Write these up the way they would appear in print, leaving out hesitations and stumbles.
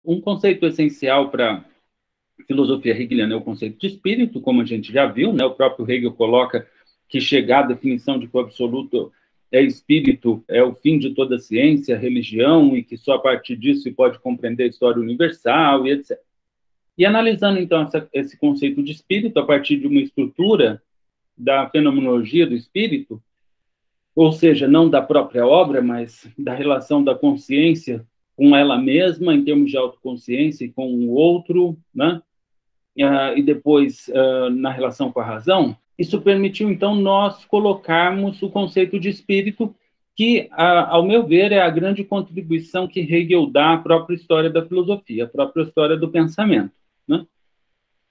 Um conceito essencial para filosofia hegeliana é o conceito de espírito, como a gente já viu, né? O próprio Hegel coloca que chegar à definição de que o absoluto é espírito, é o fim de toda ciência, religião, e que só a partir disso se pode compreender a história universal, e etc. E analisando, então, esse conceito de espírito a partir de uma estrutura da fenomenologia do espírito, ou seja, não da própria obra, mas da relação da consciência com ela mesma, em termos de autoconsciência e com o outro, né? E depois na relação com a razão, isso permitiu, então, nós colocarmos o conceito de espírito, que, ao meu ver, é a grande contribuição que Hegel dá à própria história da filosofia, à própria história do pensamento, né?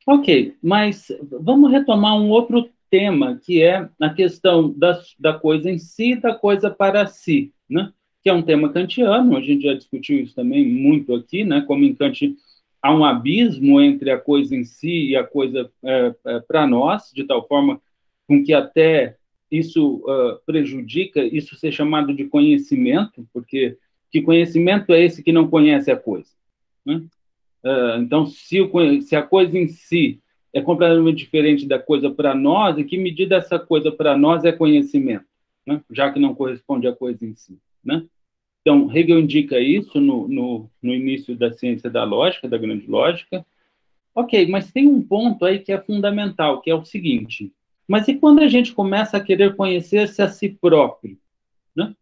Ok, mas vamos retomar um outro tema, que é a questão da coisa em si, da coisa para si, né? Que é um tema kantiano, a gente já discutiu isso também muito aqui, né? Como em Kant há um abismo entre a coisa em si e a coisa para nós, de tal forma com que até isso prejudica isso ser chamado de conhecimento, porque que conhecimento é esse que não conhece a coisa, né? Então, se a coisa em si é completamente diferente da coisa para nós, em que medida essa coisa para nós é conhecimento, né? Já que não corresponde à coisa em si, né? Então, Hegel indica isso no início da ciência da lógica, da grande lógica. Ok, mas tem um ponto aí que é fundamental, que é o seguinte: mas e quando a gente começa a querer conhecer-se a si próprio, né?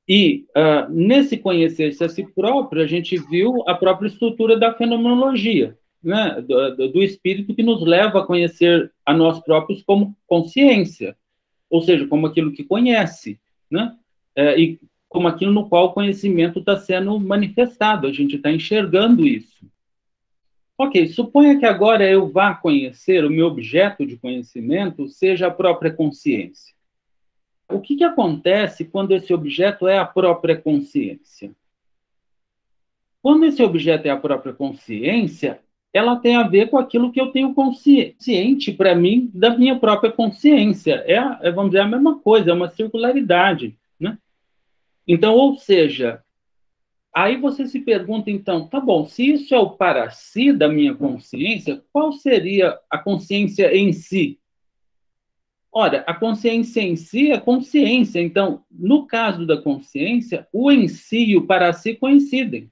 E, nesse conhecer-se a si próprio, a gente viu a própria estrutura da fenomenologia, né? Do espírito que nos leva a conhecer a nós próprios como consciência, ou seja, como aquilo que conhece, né? E como aquilo no qual o conhecimento está sendo manifestado, a gente está enxergando isso. Ok, suponha que agora eu vá conhecer, o meu objeto de conhecimento seja a própria consciência. O que acontece quando esse objeto é a própria consciência? Quando esse objeto é a própria consciência, ela tem a ver com aquilo que eu tenho consciente para mim da minha própria consciência. Vamos dizer, a mesma coisa, é uma circularidade, né? Então, ou seja, aí você se pergunta, então, tá bom, se isso é o para si da minha consciência, qual seria a consciência em si? Ora, a consciência em si é consciência. Então, no caso da consciência, o em si e o para si coincidem.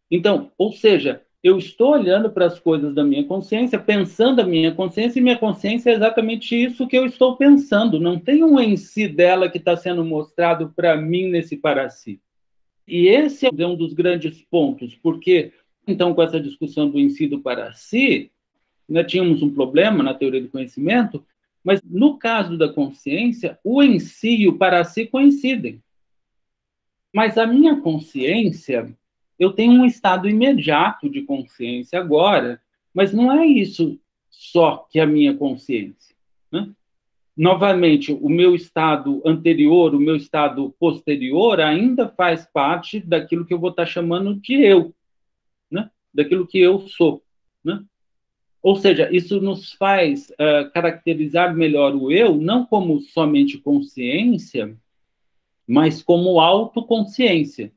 Então, ou seja, eu estou olhando para as coisas da minha consciência, pensando a minha consciência, e minha consciência é exatamente isso que eu estou pensando. Não tem um em si dela que está sendo mostrado para mim nesse para si. E esse é um dos grandes pontos, porque, então, com essa discussão do em si e do para si, nós tínhamos um problema na teoria do conhecimento, mas no caso da consciência, o em si e o para si coincidem. Mas a minha consciência, eu tenho um estado imediato de consciência agora, mas não é isso só que é a minha consciência, né? Novamente, o meu estado anterior, o meu estado posterior, ainda faz parte daquilo que eu vou estar chamando de eu, né? Daquilo que eu sou, né? Ou seja, isso nos faz caracterizar melhor o eu, não como somente consciência, mas como autoconsciência.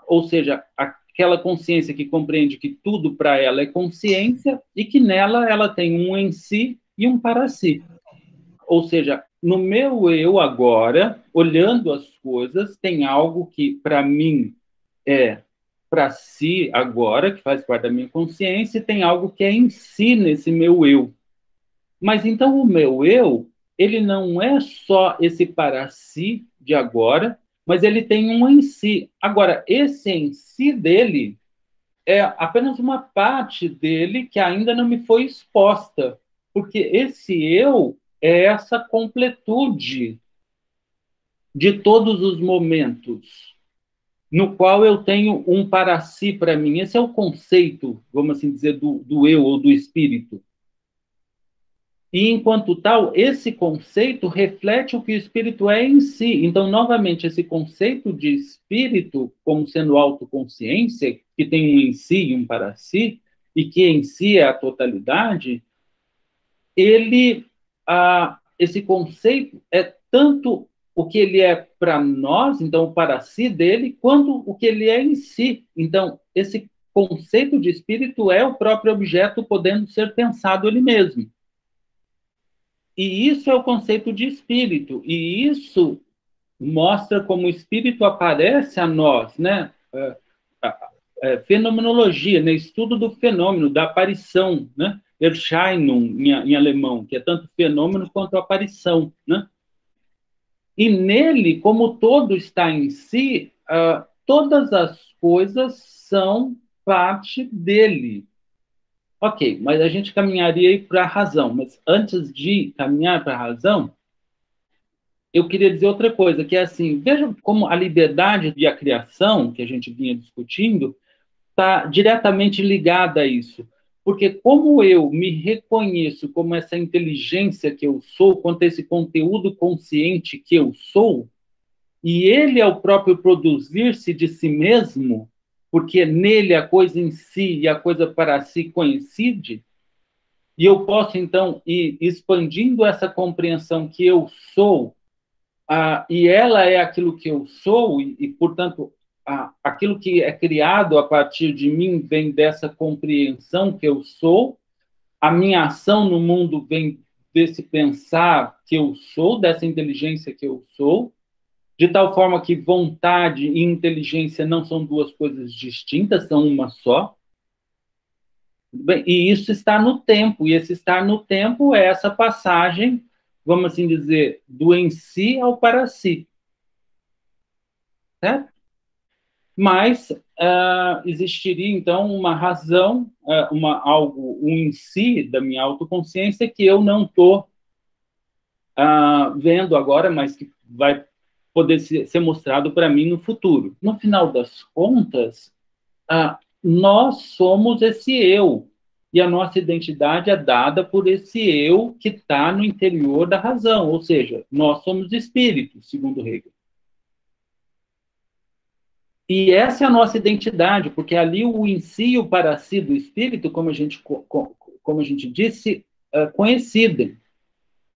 Ou seja, aquela consciência que compreende que tudo para ela é consciência e que nela ela tem um em si e um para si. Ou seja, no meu eu agora, olhando as coisas, tem algo que para mim é para si agora, que faz parte da minha consciência, e tem algo que é em si nesse meu eu. Mas então o meu eu, ele não é só esse para si de agora, mas ele tem um em si. Agora, esse em si dele é apenas uma parte dele que ainda não me foi exposta, porque esse eu é essa completude de todos os momentos, no qual eu tenho um para si para mim. Esse é o conceito, vamos assim dizer, do eu ou do espírito. E, enquanto tal, esse conceito reflete o que o espírito é em si. Então, novamente, esse conceito de espírito como sendo autoconsciência, que tem um em si e um para si, e que em si é a totalidade, esse conceito é tanto o que ele é para nós, então o para si dele, quanto o que ele é em si. Então, esse conceito de espírito é o próprio objeto podendo ser pensado ele mesmo. E isso é o conceito de espírito, e isso mostra como o espírito aparece a nós, né? Fenomenologia, né? Estudo do fenômeno, da aparição, né? Erscheinung, em alemão, que é tanto fenômeno quanto aparição, né? E nele, como todo está em si, todas as coisas são parte dele. Ok, mas a gente caminharia para a razão. Mas antes de caminhar para a razão, eu queria dizer outra coisa, que é assim, veja como a liberdade e a criação, que a gente vinha discutindo, está diretamente ligada a isso. Porque como eu me reconheço como essa inteligência que eu sou, quanto esse conteúdo consciente que eu sou, e ele é o próprio produzir-se de si mesmo, porque nele a coisa em si e a coisa para si coincide, e eu posso, então, ir expandindo essa compreensão que eu sou, e ela é aquilo que eu sou, portanto, aquilo que é criado a partir de mim vem dessa compreensão que eu sou, a minha ação no mundo vem desse pensar que eu sou, dessa inteligência que eu sou, de tal forma que vontade e inteligência não são duas coisas distintas, são uma só. Bem, e isso está no tempo, e esse estar no tempo é essa passagem, vamos assim dizer, do em si ao para si. Certo? Mas existiria, então, uma razão, algo, um em si da minha autoconsciência que eu não estou vendo agora, mas que vai poder ser mostrado para mim no futuro. No final das contas, nós somos esse eu, e a nossa identidade é dada por esse eu que está no interior da razão, ou seja, nós somos espíritos, segundo Hegel. E essa é a nossa identidade, porque ali o em si e o para si do espírito, como a gente disse, coincidem.